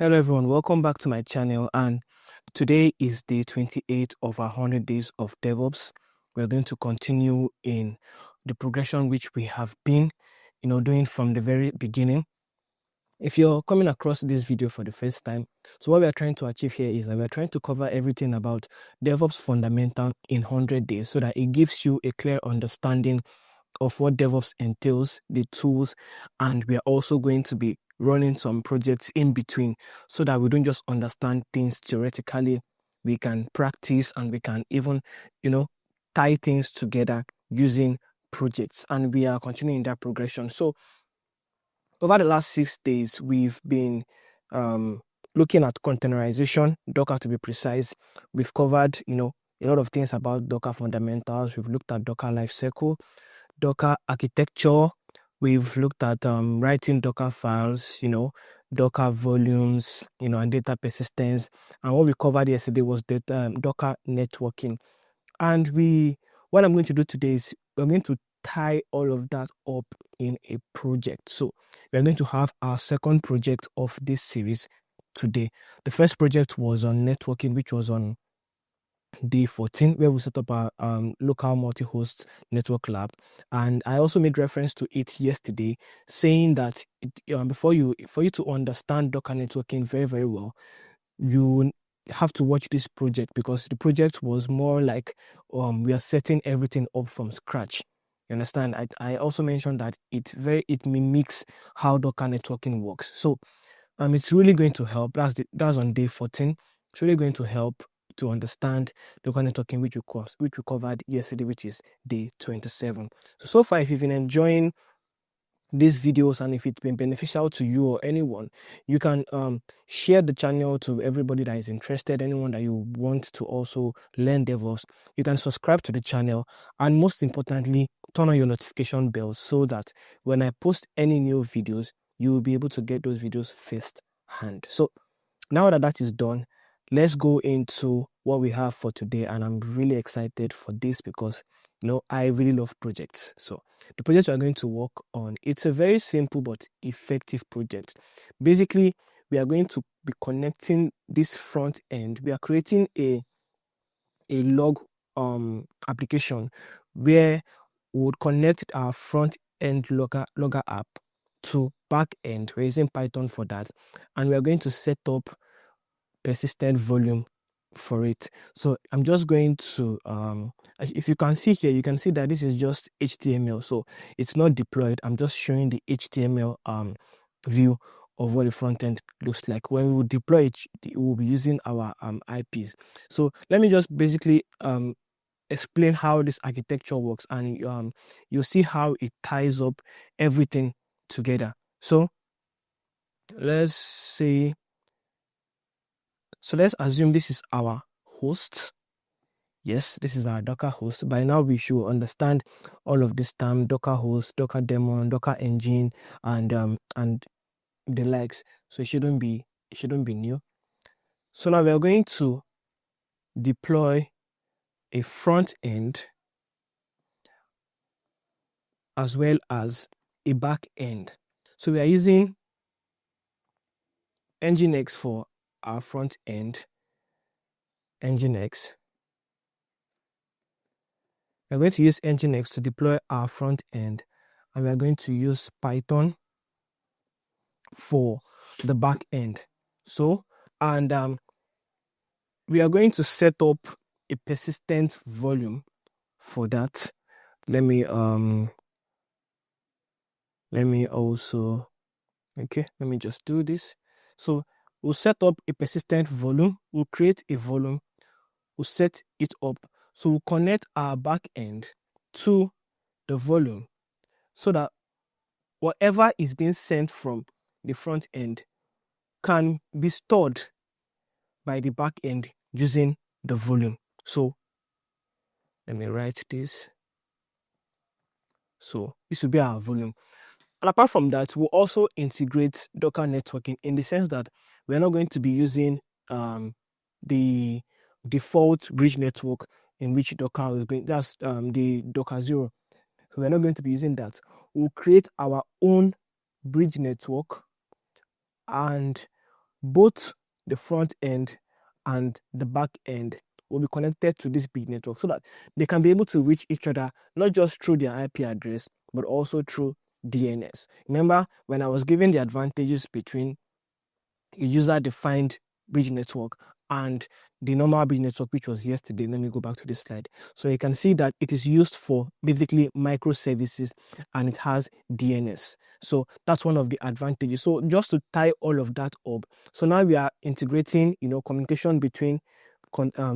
Hello everyone, welcome back to my channel, and today is day 28 of our 100 days of DevOps. We're going to continue in the progression which we have been doing from the very beginning. If you're coming across this video for the first time, so what we are trying to achieve here is that we're trying to cover everything about DevOps fundamental in 100 days so that it gives you a clear understanding of what DevOps entails, the tools, and we are also going to be running some projects in between so that we don't just understand things theoretically. We can practice and we can even, tie things together using projects, and we are continuing that progression. So over the last 6 days, we've been looking at containerization, Docker to be precise. We've covered, a lot of things about Docker fundamentals. We've looked at Docker lifecycle, Docker architecture. We've looked at writing Docker files, Docker volumes, and data persistence. And what we covered yesterday was Docker networking. And what I'm going to do today is we're going to tie all of that up in a project. So we're going to have our second project of this series today. The first project was on networking, which was on day 14, where we set up our local multi-host network lab. And I also made reference to it yesterday, saying that for you to understand Docker networking very, very well, you have to watch this project, because the project was more like we are setting everything up from scratch. You understand? I also mentioned that it mimics how Docker networking works. So it's really going to help. That's on day 14. It's really going to help to understand Docker networking, which we covered yesterday, which is day 27. So far, if you've been enjoying these videos and if it's been beneficial to you or anyone, you can share the channel to everybody that is interested, anyone that you want to also learn DevOps. You can subscribe to the channel, and most importantly, turn on your notification bell so that when I post any new videos, you will be able to get those videos first hand. So now that is done, let's go into what we have for today. And I'm really excited for this because I really love projects. So the project we're going to work on, it's a very simple but effective project. Basically, we are going to be connecting this front end. We are creating a log application where we would connect our front end logger app to backend. We're using Python for that, and we are going to set up persistent volume for it. So I'm just going to if you can see here, you can see that this is just HTML, so it's not deployed. I'm just showing the HTML view of what the front end looks like. When we will deploy it, we will be using our IPs. So let me just basically explain how this architecture works, and you'll see how it ties up everything together. So let's assume this is our host. Yes, this is our Docker host. By now, we should understand all of this term: Docker host, Docker daemon, Docker engine, and the likes. So it shouldn't be new. So now we are going to deploy a front end as well as a back end. So we are using NGINX for our front end. NGINX. We're going to use NGINX to deploy our front end, and we're going to use Python for the back end. So, and we are going to set up a persistent volume for that. Let me just do this. So we'll set up a persistent volume. We'll create a volume. We'll set it up. So we'll connect our back end to the volume so that whatever is being sent from the front end can be stored by the back end using the volume. So let me write this. So this will be our volume. And apart from that, we'll also integrate Docker networking in the sense that we're not going to be using the default bridge network in which Docker is going. That's the Docker 0. So we're not going to be using that. We'll create our own bridge network, and both the front end and the back end will be connected to this big network so that they can be able to reach each other, not just through their IP address, but also through DNS. Remember when I was giving the advantages between a user-defined bridge network and the normal bridge network, which was yesterday. Let me go back to this slide. So you can see that it is used for basically microservices and it has DNS. So that's one of the advantages. So just to tie all of that up, so now we are integrating, communication between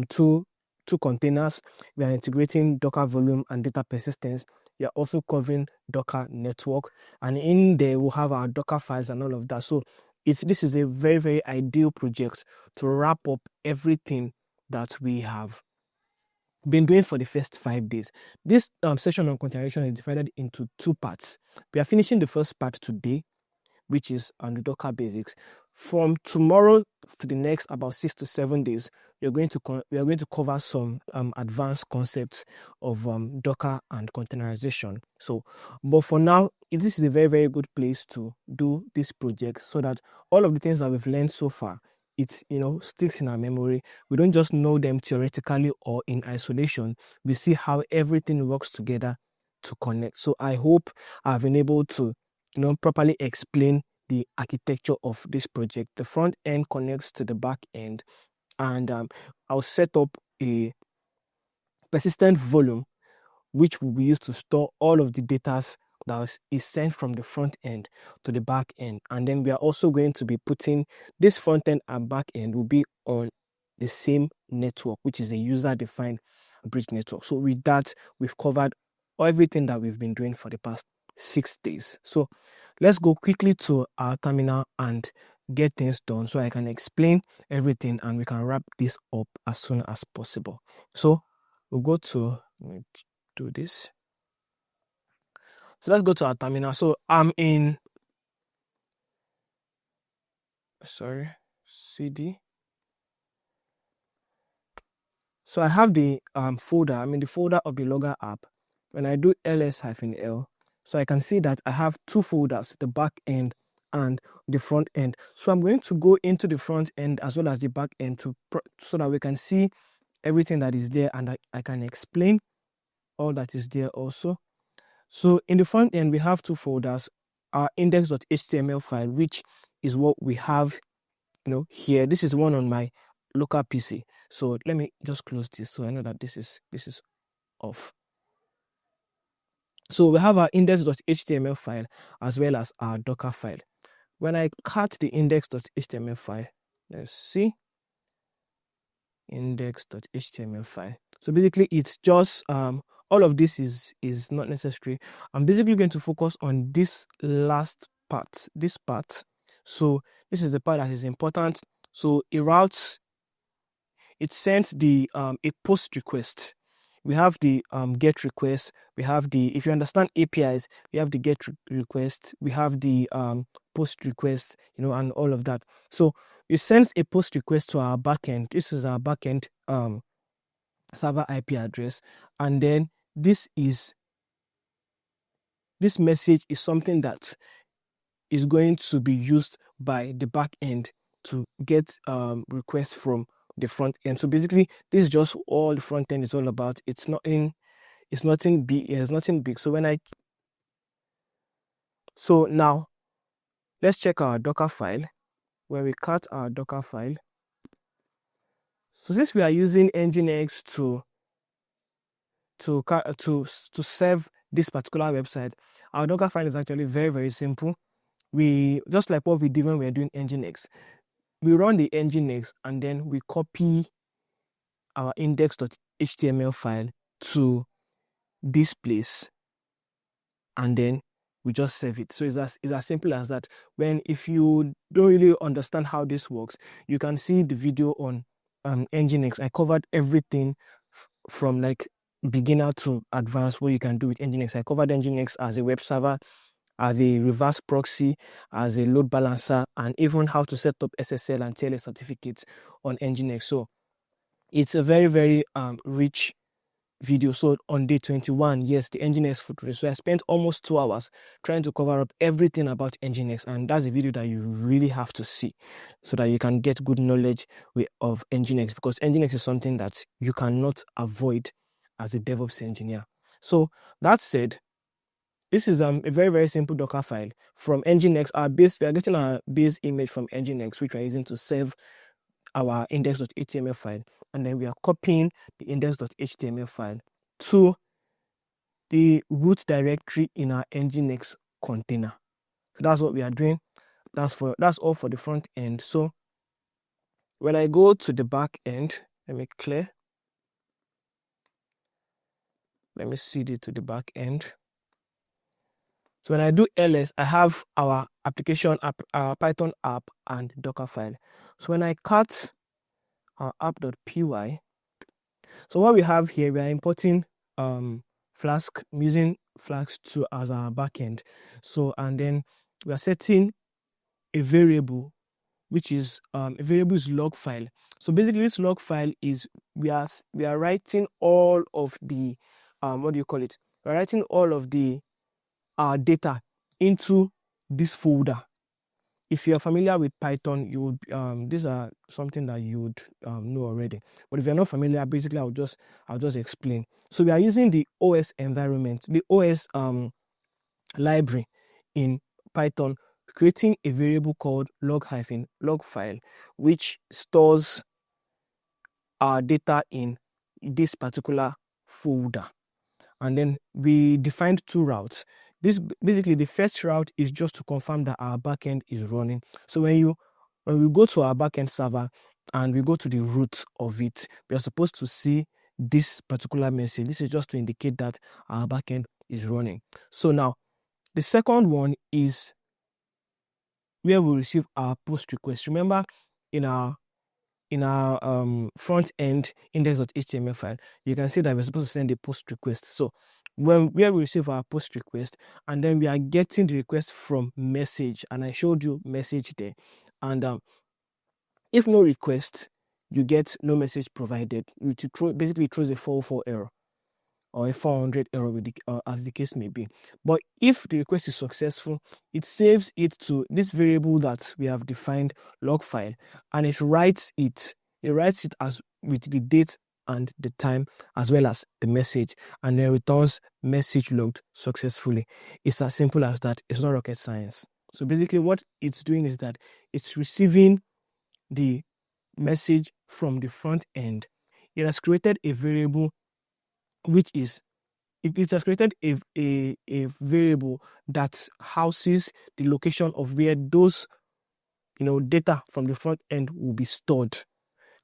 two containers. We are integrating Docker volume and data persistence. We are also covering Docker network, and in there we'll have our Docker files and all of that. So this is a very, very ideal project to wrap up everything that we have been doing for the first 5 days. This session on containerization is divided into 2 parts. We are finishing the first part today, which is on the Docker basics. From tomorrow to the next about 6 to 7 days, we are going to cover some advanced concepts of Docker and containerization. So, but for now, this is a very, very good place to do this project so that all of the things that we've learned so far, it sticks in our memory. We don't just know them theoretically or in isolation. We see how everything works together to connect. So I hope I've been able to properly explain the architecture of this project. The front end connects to the back end, and I'll set up a persistent volume which will be used to store all of the data that is sent from the front end to the back end. And then we are also going to be putting this front end and back end will be on the same network, which is a user-defined bridge network. So with that, we've covered everything that we've been doing for the past 6 days. So let's go quickly to our terminal and get things done so I can explain everything and we can wrap this up as soon as possible. So we'll go to do this. So let's go to our terminal. So I'm in CD. So I have the folder. I'm in the folder of the logger app. When I do ls-l, so I can see that I have 2 folders, the back end and the front end. So I'm going to go into the front end as well as the back end so that we can see everything that is there and I can explain all that is there also. So in the front end, we have 2 folders, our index.html file, which is what we have here. This is one on my local PC. So let me just close this so I know that this is off. So we have our index.html file as well as our Docker file. When I cut the index.html file, let's see, index.html file. So basically it's just all of this is not necessary. I'm basically going to focus on this last part, this part. So this is the part that is important. So it sends the a post request. We have the get request. We have the, if you understand APIs, we have the get request. We have the post request, and all of that. So it sends a post request to our backend. This is our backend server IP address, and then this message is something that is going to be used by the backend to get requests from the front end. So basically, this is just all the front end is all about. It's nothing big. So now let's check our Docker file where we cut our Docker file. So since we are using NGINX to serve this particular website, our Docker file is actually very, very simple. We just like what we did when we were doing NGINX. We run the NGINX and then we copy our index.html file to this place and then we just save it. So it's as simple as that. If you don't really understand how this works, you can see the video on NGINX. I covered everything from like beginner to advanced, what you can do with NGINX. I covered NGINX as a web server, as a reverse proxy, as a load balancer, and even how to set up SSL and TLS certificates on NGINX. So it's a very, very rich video. So on day 21, yes, the NGINX foot race. So I spent almost 2 hours trying to cover up everything about NGINX, and that's a video that you really have to see so that you can get good knowledge of NGINX, because NGINX is something that you cannot avoid as a DevOps engineer. So that said, this is a very, very simple Docker file from NGINX. We are getting our base image from NGINX, which we are using to save our index.html file, and then we are copying the index.html file to the root directory in our NGINX container. So that's what we are doing. That's all for the front end. So when I go to the back end, let me clear. Let me cd to the back end. So when I do ls, I have our application app, our Python app, and Docker file. So when I cut our app.py, so what we have here, we are importing Flask, using Flask as our backend. So, and then we are setting a variable, which is a variable is log file. So basically, this log file is we are writing all of the what do you call it? We're writing all of the data into this folder. If you're familiar with Python, you would these are something that you would know already. But if you're not familiar, basically I'll just explain. So we are using the OS environment, the OS library in Python, creating a variable called log file, which stores our data in this particular folder. And then we defined 2 routes. This basically, the first route is just to confirm that our backend is running. So when we go to our backend server and we go to the root of it, we are supposed to see this particular message. This is just to indicate that our backend is running. So now the second one is where we receive our post request. Remember, in our front end index.html file, you can see that we're supposed to send a post request. So where we receive our post request, and then we are getting the request from message, and I showed you message there. And if no request, you get no message provided, which basically throws a 404 error or a 400 error, as the case may be. But if the request is successful, it saves it to this variable that we have defined, log file, and it writes it as with the date and the time, as well as the message, and then returns message logged successfully. It's as simple as that. It's not rocket science. So basically what it's doing is that it's receiving the message from the front end. It has created a variable which is it has created a variable that houses the location of where those data from the front end will be stored.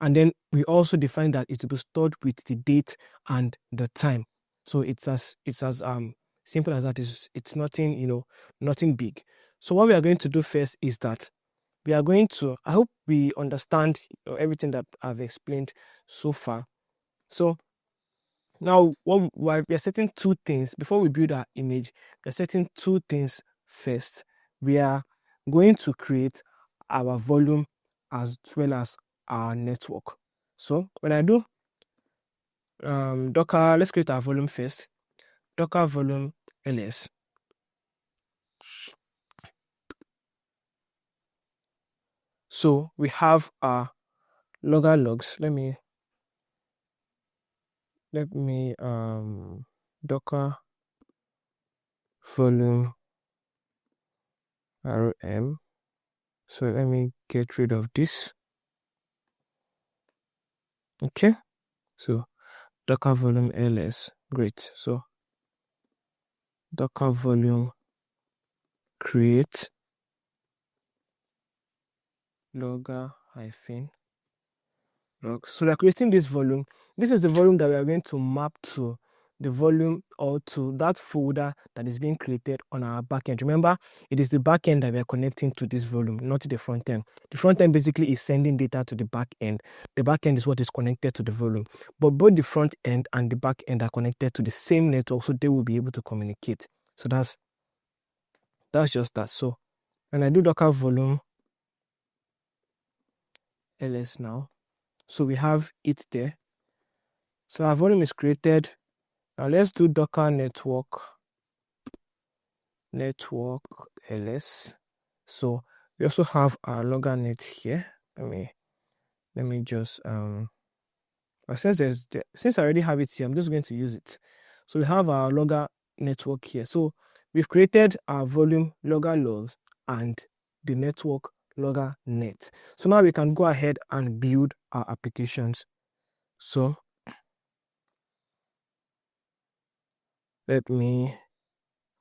And then we also define that it will be stored with the date and the time. So it's as simple as that. It's nothing, nothing big. So what we are going to do first is that we are going to, I hope we understand everything that I've explained so far. So now we are setting 2 things before we build our image. We are setting 2 things first. We are going to create our volume as well as our network. So when I do Docker, let's create our volume first. Docker volume ls. So we have our logger logs. Let me Docker volume rm. So let me get rid of this. Okay, so Docker volume ls. Great. So Docker volume create logger hyphen log. So we're creating this volume. This is the volume that we are going to map to the volume or to that folder that is being created on our backend. Remember, it is the backend that we are connecting to this volume, not the front end. The front end basically is sending data to the backend. The backend is what is connected to the volume. But both the front end and the back end are connected to the same network, so they will be able to communicate. So that's just that. So when I do Docker volume ls now, so we have it there. So our volume is created Now let's do Docker network ls. So we also have our logger net here. Let me just but since I already have it here, I'm just going to use it. So we have our logger network here. So we've created our volume logger logs and the network logger net. So now we can go ahead and build our applications. So let me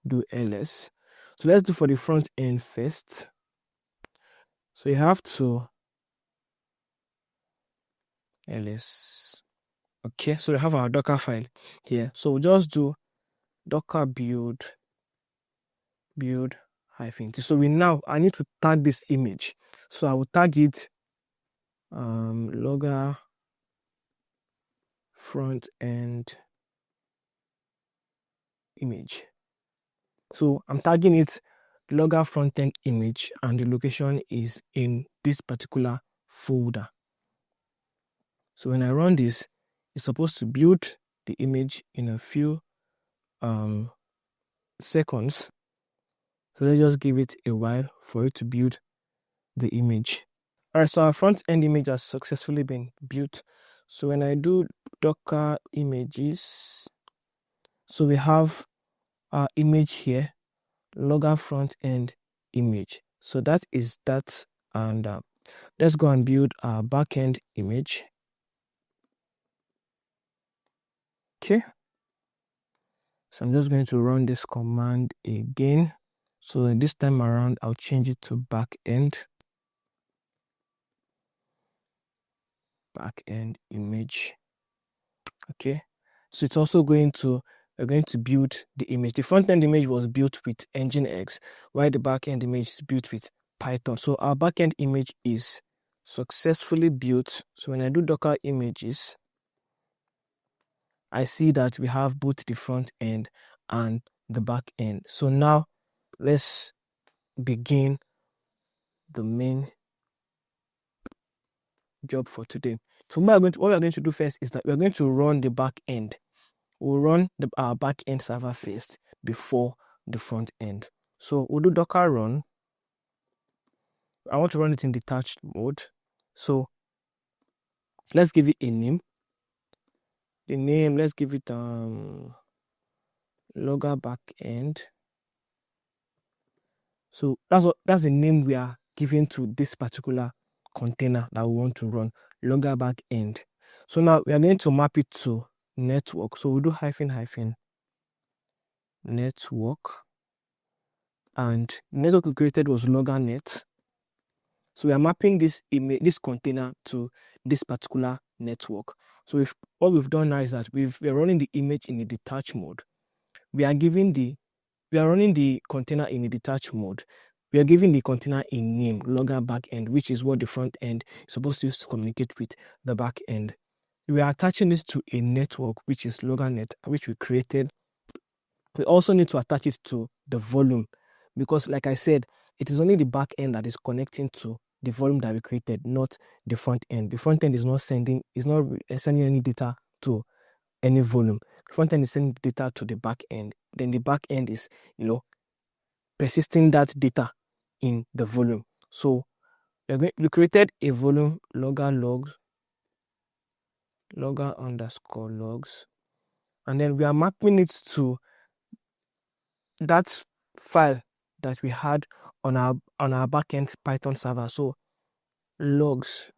do ls. So let's do for the front end first. So you have to ls. Okay, so we have our Docker file here. So we'll just do docker build -t. So I need to tag this image. So I will tag it logger front end image. So I'm tagging it logger front end image, and the location is in this particular folder. So when I run this, it's supposed to build the image in a few seconds. So let's just give it a while for it to build the image. All right, so our front end image has successfully been built. So when I do Docker images, so we have our image here, logger front end image. So that is that. And let's go and build our backend image. Okay. So I'm just going to run this command again. So this time around, I'll change it to backend image. Okay. So it's also we're going to build the image. The front-end image was built with NGINX, while the back-end image is built with Python. So our back-end image is successfully built. So when I do Docker images, I see that we have both the front end and the back end. So now let's begin the main job for today. So what we're going to do first is that we're going to run the back end. We'll run our back end server first before the front end. So we'll do Docker run. I want to run it in detached mode. So let's give it a name. The name, let's give it logger backend. So that's the name we are giving to this particular container that we want to run, logger backend. So now we are going to map it to network. So we'll do ---- network, and the network we created was logger net. So we are mapping this container to this particular network. So what we've done now is that we are running the image in a detached mode. We are running the container in a detached mode. We are giving the container a name, logger backend, which is what the front end is supposed to use to communicate with the back end. We are attaching this to a network, which is logger net, which we created. We also need to attach it to the volume, because like I said, it is only the back end that is connecting to the volume that we created, not the front end. The front end is not sending any data to any volume. The front end is sending data to the back end. Then the back end is, persisting that data in the volume. So we created a volume logger logs, logger underscore logs, and then we are mapping it to that file that we had on our backend Python server. So logs.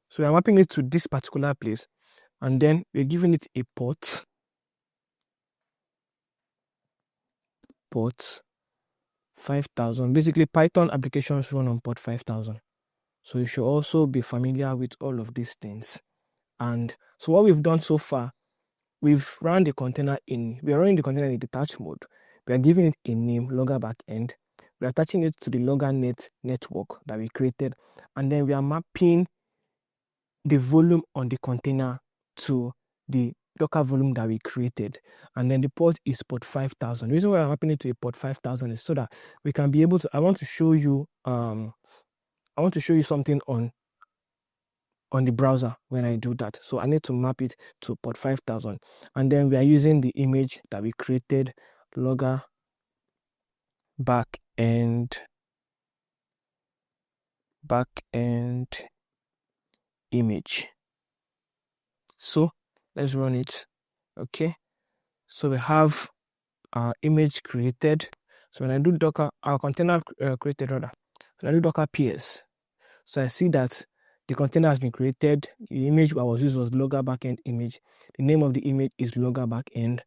So we are mapping it to this particular place, and then we're giving it a port 5000. Basically, Python applications run on port 5000. So you should also be familiar with all of these things. And so what we've done so far, we've run the container we are running the container in detached mode. We are giving it a name, logger backend. We are attaching it to the logger net network that we created, and then we are mapping the volume on the container to the Docker volume that we created, and then the port is port 5000. The reason why I'm mapping it to a port 5000 is so that we can be able to. I want to show you something on on the browser when I do that. So I need to map it to port 5000. And then we are using the image that we created, logger backend image. So let's run it. Okay. So we have our image created. So when I do docker, our container created rather. When I do docker ps, so I see that the container has been created. The image I was used was logger backend image. The name of the image is logger backend,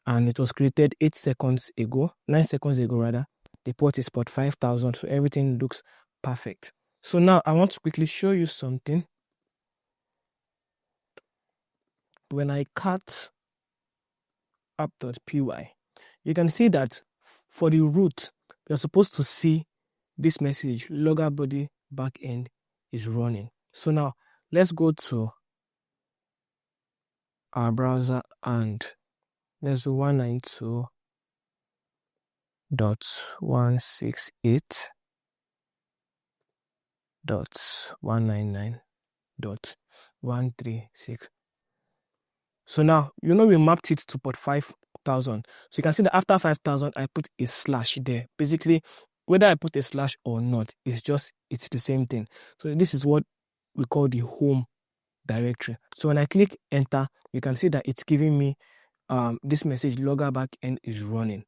and it was created 9 seconds ago rather. The port is port 5000, so everything looks perfect. So now I want to quickly show you something. When I cut app.py, you can see that for the root, you're supposed to see this message, logger body backend is running. So now let's go to our browser and let's do 192.168.199.136. So now, we mapped it to port 5000. So you can see that after 5000, I put a slash there. Basically, whether I put a slash or not, it's the same thing. So this is what we call the home directory. So when I click enter, you can see that it's giving me this message, logger backend is running.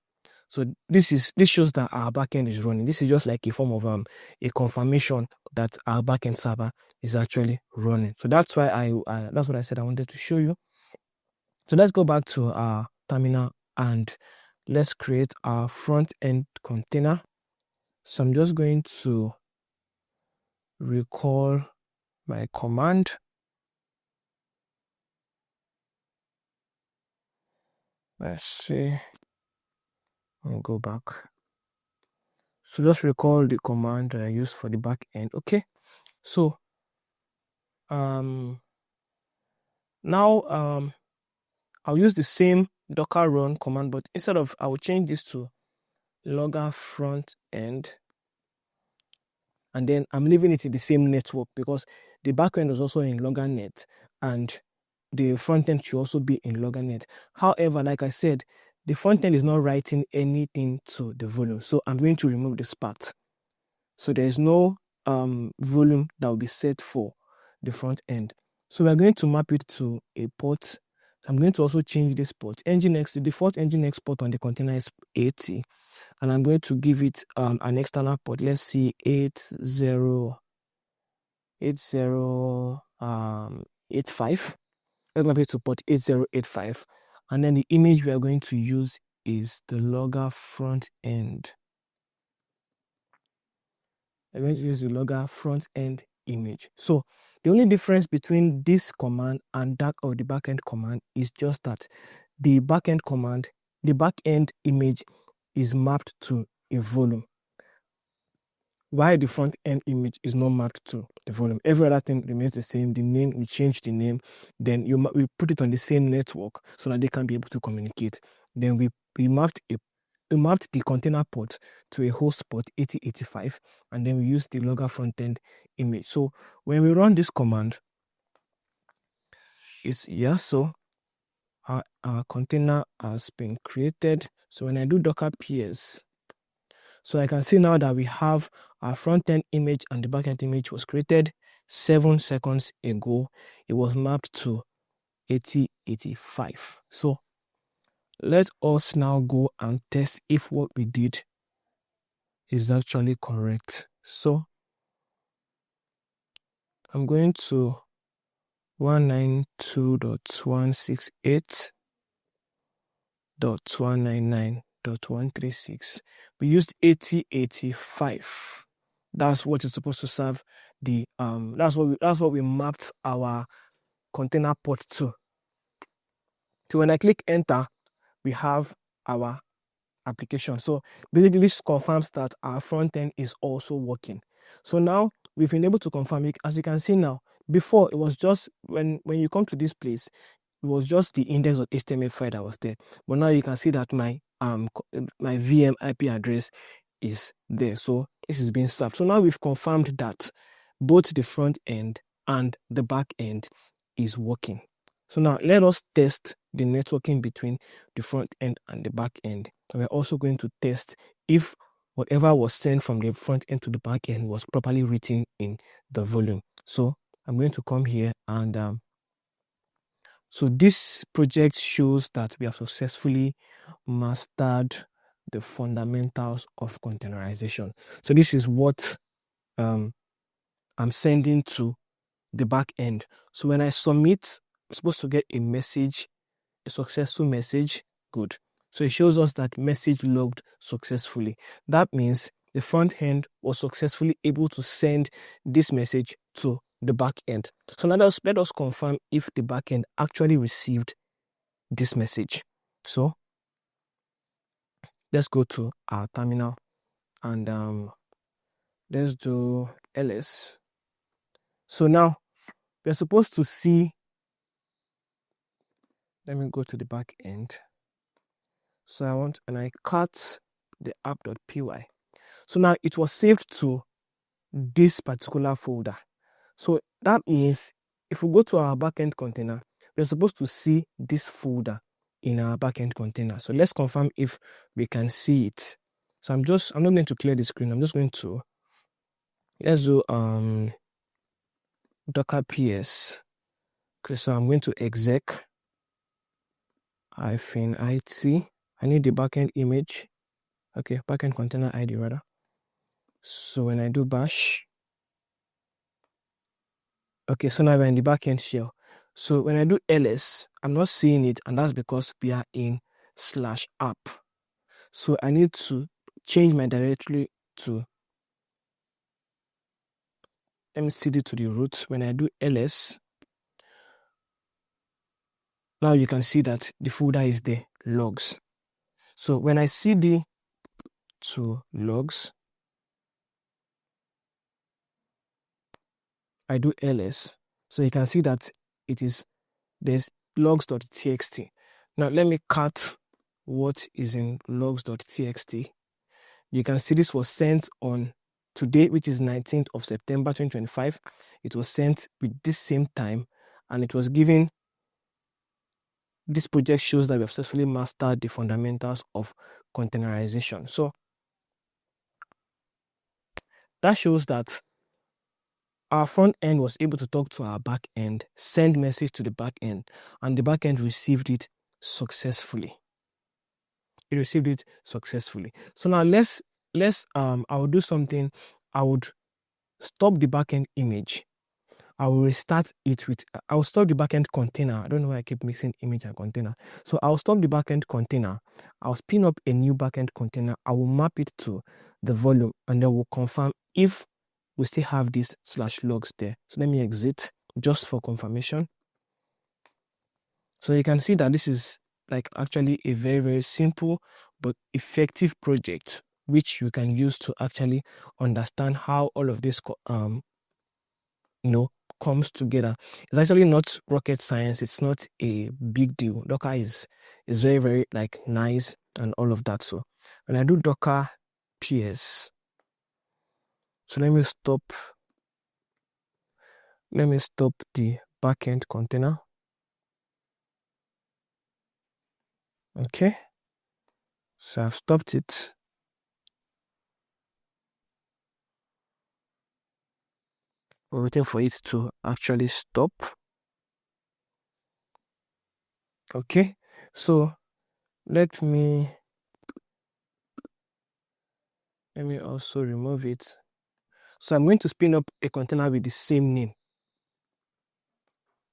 So this shows that our backend is running. This is just like a form of a confirmation that our backend server is actually running. So that's why that's what I said I wanted to show you. So let's go back to our terminal and let's create our front end container. So I'm just going to recall my command. Let's see. I'll go back. So just recall the command that I used for the back end. Okay. So now I'll use the same docker run command, but instead of, I will change this to logger front end, and then I'm leaving it in the same network because the backend was also in loggernet and the front end should also be in loggernet. However, like I said, the front end is not writing anything to the volume, so I'm going to remove this part. So there is no volume that will be set for the front end. So we're going to map it to a port. I'm going to also change this port. NGINX, the default NGINX port on the container is 80, and I'm going to give it an external port. Let's see, 8085. Let's map it to port 8085, and then the image we are going to use is the logger front end. I'm going to use the logger front end image. So the only difference between this command and that of the backend command is just that the backend command, the backend image is mapped to a volume, while the front end image is not mapped to the volume. Every other thing remains the same. The name, we change the name, then we put it on the same network so that they can be able to communicate. Then we mapped the container port to a host port 8085, and then we use the logger frontend image. So when we run this command, so our container has been created. So when I do docker ps, so I can see now that we have our front-end image and the back-end image was created 7 seconds ago. It was mapped to 8085. So let us now go and test if what we did is actually correct. So I'm going to 192.168.199.136. We used 8085. That's what is supposed to serve the that's what we mapped our container port to. So when I click enter, we have our application. So basically this confirms that our front end is also working. So now we've been able to confirm it. As you can see now, before it was just when you come to this place, it was just the index.html file that was there. But now you can see that my VM IP address is there. So this is being served. So now we've confirmed that both the front end and the back end is working. So now let us test the networking between the front end and the back end. And we're also going to test if whatever was sent from the front end to the back end was properly written in the volume. So I'm going to come here and so this project shows that we have successfully mastered the fundamentals of containerization. So this is what I'm sending to the back end. So when I submit, I'm supposed to get a message, a successful message. Good. So it shows us that message logged successfully. That means the front end was successfully able to send this message to the back end. So now let us confirm if the back end actually received this message. So let's go to our terminal and let's do ls. So now we're supposed to see, let me go to the back end. So I cut the app.py. So now it was saved to this particular folder. So that means if we go to our backend container, we're supposed to see this folder in our backend container. So let's confirm if we can see it. So I'm not going to clear the screen. I'm just going to, let's do docker ps. Okay, so I'm going to exec -it. I need the backend image. Okay, backend container ID rather. So when I do bash, okay, so now we're in the backend shell. So when I do ls, I'm not seeing it, and that's because we are in /app. So I need to change my directory to mcd to the root. When I do ls, now you can see that the folder is there, logs. So when I cd to logs, I do ls. So you can see that there's logs.txt. Now let me cut what is in logs.txt. You can see this was sent on today, which is 19th of September 2025. It was sent with this same time, and it was given. This project shows that we have successfully mastered the fundamentals of containerization. So that shows that our front end was able to talk to our back end, send message to the back end, and the back end received it successfully. It received it successfully. So now I will do something. I would stop the backend image. I will restart it with, I will stop the backend container. I don't know why I keep mixing image and container. So I'll stop the backend container. I'll spin up a new backend container. I will map it to the volume, and then we'll confirm if we still have this /logs there. So let me exit just for confirmation. So you can see that this is like actually a very, very simple but effective project, which you can use to actually understand how all of this comes together. It's actually not rocket science. It's not a big deal. Docker is very, very like nice and all of that. So when I do docker ps, so let me stop the backend container. Okay, so I've stopped it. We're waiting for it to actually stop. Okay, so let me also remove it. So I'm going to spin up a container with the same name.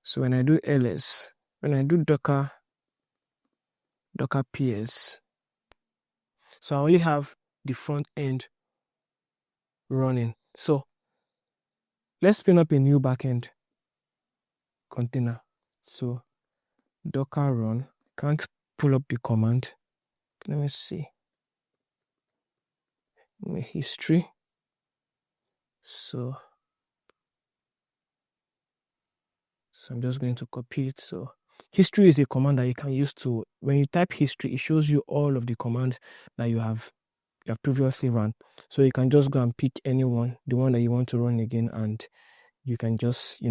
So when I do ls, when I do docker ps, so I only have the front end running. So let's spin up a new backend container. So docker run, can't pull up the command. Let me see. My history. So I'm just going to copy it. So history is a command that you can use to, when you type history, it shows you all of the commands that you have previously run. So you can just go and pick anyone, the one that you want to run again, and you can just,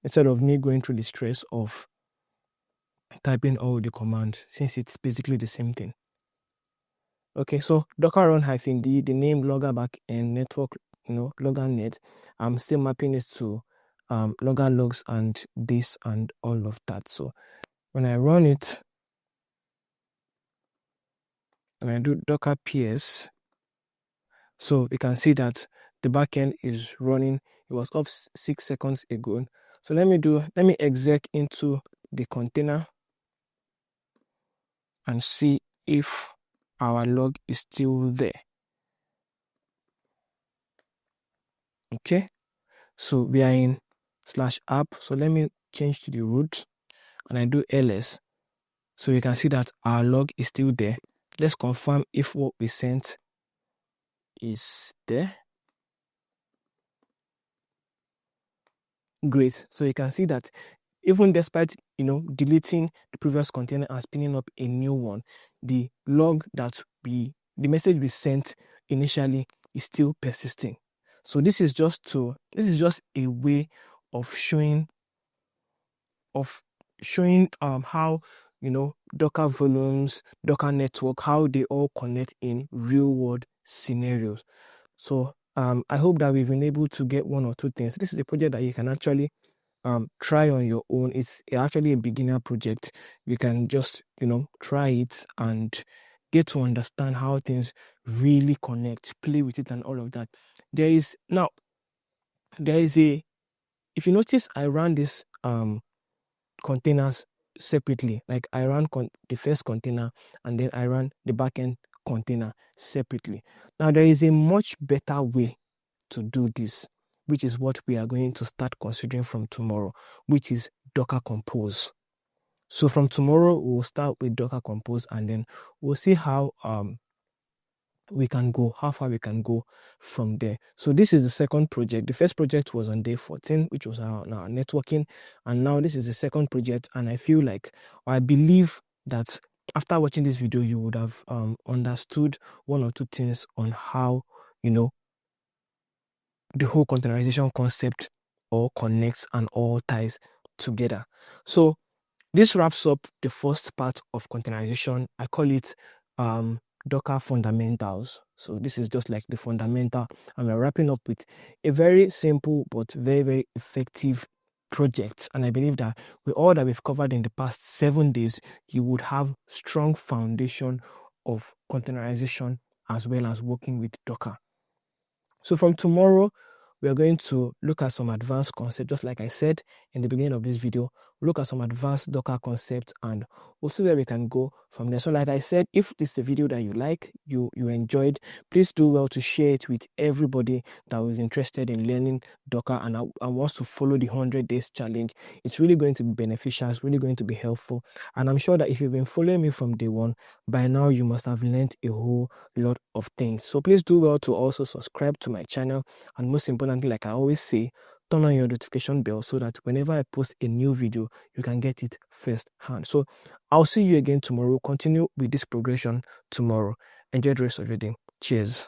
instead of me going through the stress of typing all the commands, since it's basically the same thing. Okay, so docker run -d, the name logger backend network, logger net. I'm still mapping it to logger logs and this and all of that. So when I run it, and I do docker ps, so you can see that the backend is running. It was up 6 seconds ago. So let me exec into the container and see if our log is still there. Okay, so we are in /app. So let me change to the root and I do ls. So you can see that our log is still there. Let's confirm if what we sent is there. Great. So you can see that even despite deleting the previous container and spinning up a new one, the message we sent initially is still persisting. So this is just a way of showing how Docker volumes, Docker network, how they all connect in real world scenarios. So I hope that we've been able to get one or two things. This is a project that you can actually try on your own. It's actually a beginner project. You can just try it and get to understand how things really connect, play with it and all of that. If you notice, I ran this containers separately. Like I ran the first container and then I ran the backend container separately. Now there is a much better way to do this, which is what we are going to start considering from tomorrow, which is Docker Compose. So from tomorrow, we'll start with Docker Compose and then we'll see how far we can go from there. So this is the second project. The first project was on day 14, which was our networking. And now this is the second project. And I believe that after watching this video, you would have understood one or two things on how, the whole containerization concept all connects and all ties together. So this wraps up the first part of containerization. I call it Docker fundamentals. So this is just like the fundamental, and we're wrapping up with a very simple but very, very effective project. And I believe that with all that we've covered in the past 7 days, you would have strong foundation of containerization as well as working with Docker. So from tomorrow, we are going to look at some advanced concepts. Just like I said in the beginning of this video, we'll look at some advanced Docker concepts and we'll see where we can go from there. So like I said, if this is a video that you like, you enjoyed, please do well to share it with everybody that was interested in learning Docker and wants to follow the 100 days challenge. It's really going to be beneficial. It's really going to be helpful. And I'm sure that if you've been following me from day one, by now you must have learned a whole lot of things. So please do well to also subscribe to my channel. And most importantly, like I always say, turn on your notification bell so that whenever I post a new video, you can get it first hand. So I'll see you again tomorrow. Continue with this progression tomorrow. Enjoy the rest of your day. Cheers.